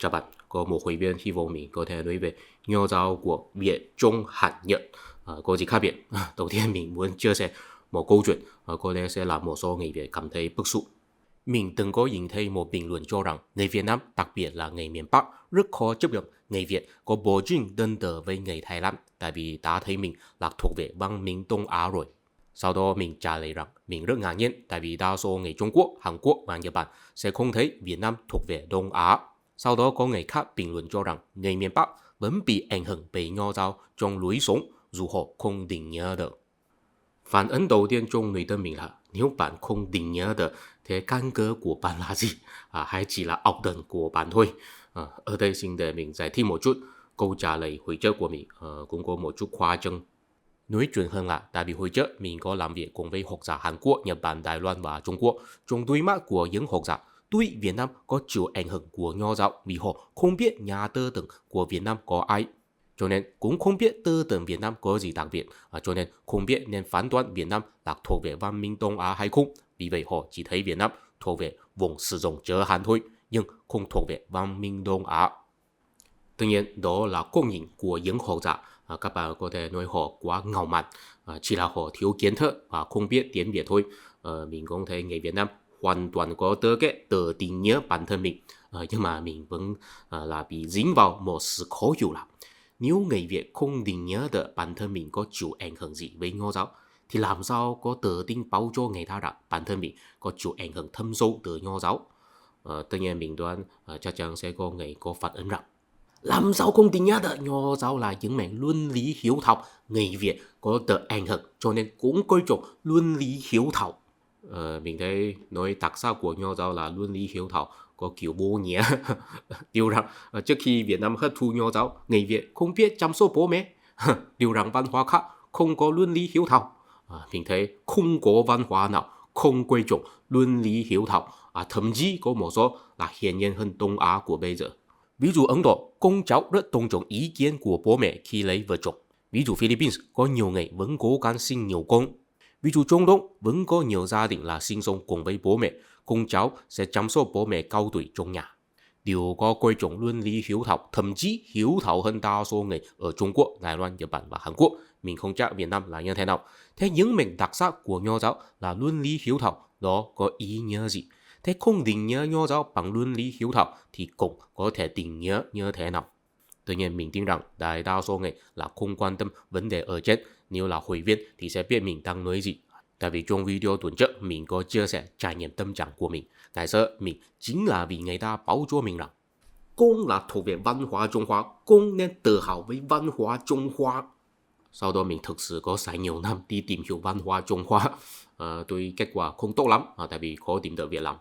Chào bạn, có một hội viên hy vọng mình có thể nói về nho giáo của Việt, Trung, Hàn, Nhật có gì khác biệt. Đầu tiên mình muốn chia sẻ một câu chuyện có lẽ sẽ làm một số người Việt cảm thấy bức xúc. Mình từng có nhìn thấy một bình luận cho rằng người Việt Nam, đặc biệt là người miền Bắc, rất khó chấp nhận người Việt có bộ duyên đơn tờ với người Thái Lan, tại vì đã thấy mình là thuộc về văn minh Đông Á rồi. Sau đó mình trả lời rằng mình rất ngạc nhiên, tại vì đa số người Trung Quốc, Hàn Quốc và Nhật Bản sẽ không thấy Việt Nam thuộc về Đông Á. Sau đó có người khác bình luận cho rằng người miền Bắc vẫn bị ảnh hưởng bởi nho giáo trong lối sống dù họ không định nhớ được. Phản ứng đầu tiên trong người dân mình là nếu bạn không định nhớ được thì căn cơ của bạn là gì? Hay chỉ là ảo tưởng của bạn thôi? Ở đây xin để mình giải thích một chút. Câu trả lời hồi trước của mình cũng có một chút khoa trương. Nói chuyện hơn là tại vì hồi trước mình có làm việc cùng với học giả Hàn Quốc, Nhật Bản, Đài Loan và Trung Quốc. Trong đôi mắt của những học giả, tuy Việt Nam có chịu ảnh hưởng của nho giáo vì họ không biết nhà tư tưởng của Việt Nam có ai. Cho nên cũng không biết tư tưởng Việt Nam có gì đặc biệt, cho nên không biết nên phán đoán Việt Nam là thuộc về văn minh Đông Á hay không. Vì vậy họ chỉ thấy Việt Nam thuộc về vùng sử dụng chớ Hàn thôi, nhưng không thuộc về văn minh Đông Á. Tuy nhiên đó là quan nhìn của những học giả. Các bạn có thể nói họ quá ngạo mạn, chỉ là họ thiếu kiến thức và không biết tiếng Việt thôi. Mình cũng thấy người Việt Nam hoàn toàn có tư cách tự định nhớ bản thân mình, nhưng mà mình vẫn là bị dính vào một sự khó hiểu là nếu người Việt không định nhớ được bản thân mình có chịu ảnh hưởng gì với nho giáo thì làm sao có tự tin báo cho người ta rằng bản thân mình có chịu ảnh hưởng thâm sâu từ nho giáo. Tất nhiên mình đoán chắc chắn sẽ có người có phản ứng rằng làm sao không định nhớ được nho giáo là những mảng luân lý hiếu thảo, người Việt có được ảnh hưởng cho nên cũng coi trọng luân lý hiếu thảo. Mình thấy nói đặc sắc của nho giáo là luân lý hiếu thảo có kiểu vô nghĩa. Điều rằng trước khi Việt Nam hấp thu nho giáo, người Việt không biết chăm sóc bố mẹ. Điều rằng văn hóa khác không có luân lý hiếu thảo. Mình thấy không có văn hóa nào không coi trọng luân lý hiếu thảo, thậm chí có một số là hiển nhiên hơn Đông Á của bây giờ. Ví dụ Ấn Độ, con cháu rất tôn trọng ý kiến của bố mẹ khi lấy vợ chồng. Ví dụ Philippines, có nhiều người vẫn cố gắng sinh nhiều con. Ví dụ Trung Đông, vẫn có nhiều gia đình là sinh sống cùng với bố mẹ, con cháu sẽ chăm sóc bố mẹ cao tuổi trong nhà. Điều có coi trọng luân lý hiếu thảo, thậm chí hiếu thảo hơn đa số người ở Trung Quốc, Đài Loan, Nhật Bản và Hàn Quốc. Mình không chắc Việt Nam là như thế nào. Thế những mình đặc sắc của nho giáo là luân lý hiếu thảo, đó có ý nghĩa gì? Thế không định nhớ nho giáo bằng luân lý hiếu thảo thì cũng có thể định nhớ như thế nào? Tuy nhiên mình tin rằng đại đa số người là không quan tâm vấn đề ở trên. Nếu là hội viên thì sẽ biết mình đang nói gì. Tại vì trong video tuần trước mình có chia sẻ trải nghiệm tâm trạng của mình. Tại sao mình chính là vì người ta báo cho mình rằng con là thuộc về văn hóa Trung Hoa, con nên tự hào với văn hóa Trung Hoa. Sau đó mình thực sự có xài nhiều năm đi tìm hiểu văn hóa Trung Hoa. Tuy kết quả không tốt lắm, tại vì khó tìm được việc làm.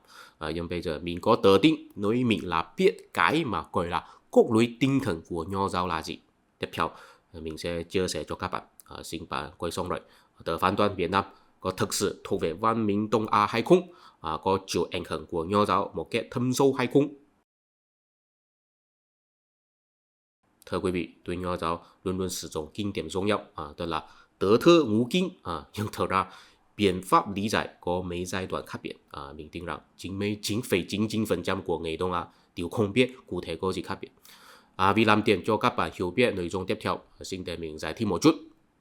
Nhưng bây giờ mình có tự tin nói mình là biết cái mà gọi là cốt lõi tinh thần của nho giáo là gì. Tiếp theo mình sẽ chia sẻ cho các bạn. Xin bạn quay xong rồi. Tờ phán đoán Việt Nam có thực sự thuộc về văn minh Đông Á hay không? Có chịu ảnh hưởng của nho giáo một cách thâm sâu hay không? Thưa quý vị, tuy nho giáo luôn luôn sử dụng kinh điển giống nhau, tức là tứ thư ngũ kinh, nhưng thật ra biện pháp lý giải có mấy giai đoạn khác biệt. Mình tin rằng 99,99% của người Đông Á đều không biết cụ thể có gì khác biệt. Vì làm tiền cho các bạn hiểu biết nội dung tiếp theo, xin để mình giải thích một chút.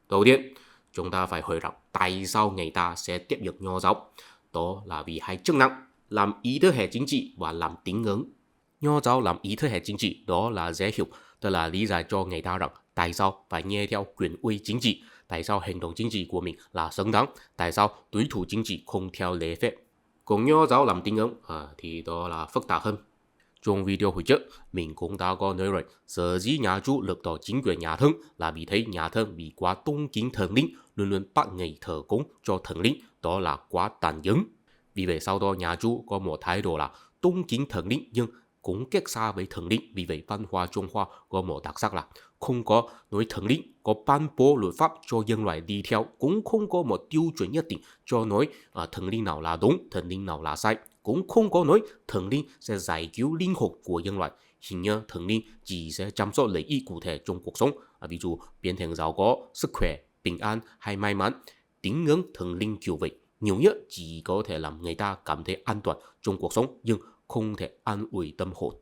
Đầu tiên, chúng ta phải hỏi rằng tại sao người ta sẽ tiếp nhận nho giáo. Đó là vì hai chức năng, làm ý thức hệ chính trị và làm tín ngưỡng. Nho giáo làm ý thức hệ chính trị đó là dễ hiểu, tức là lý giải cho người ta rằng tại sao phải nghe theo quyền uy chính trị, tại sao hành động chính trị của mình là xứng đáng, tại sao đối thủ chính trị không theo lễ phép. Còn nho giáo làm tín ngưỡng thì đó là phức tạp hơn. Trong video hồi trước, mình cũng đã có nói rồi, sở dĩ nhà Chu lật đổ chính quyền nhà Thân là vì thấy nhà Thân bị quá tôn kính thần linh, luôn luôn bắt người thờ cúng cho thần linh, đó là quá tàn nhẫn. Vì vậy sau đó nhà Chu có một thái độ là tôn kính thần linh nhưng cũng cách xa với thần linh. Vì vậy văn hóa Trung Hoa có một đặc sắc là không có nói thần linh có ban bố luật pháp cho dân loại đi theo, cũng không có một tiêu chuẩn nhất định cho nói thần linh nào là đúng, thần linh nào là sai, cũng không có nói thần linh sẽ giải cứu linh hồn của dân loại. Hình như thần linh chỉ sẽ chăm sóc lợi ích cụ thể trong cuộc sống, ví dụ biến thành giàu có, sức khỏe, bình an hay may mắn. Tín ngưỡng thần linh kiểu vậy nhiều nhất chỉ có thể làm người ta cảm thấy an toàn trong cuộc sống nhưng không thể an ủi tâm hồn.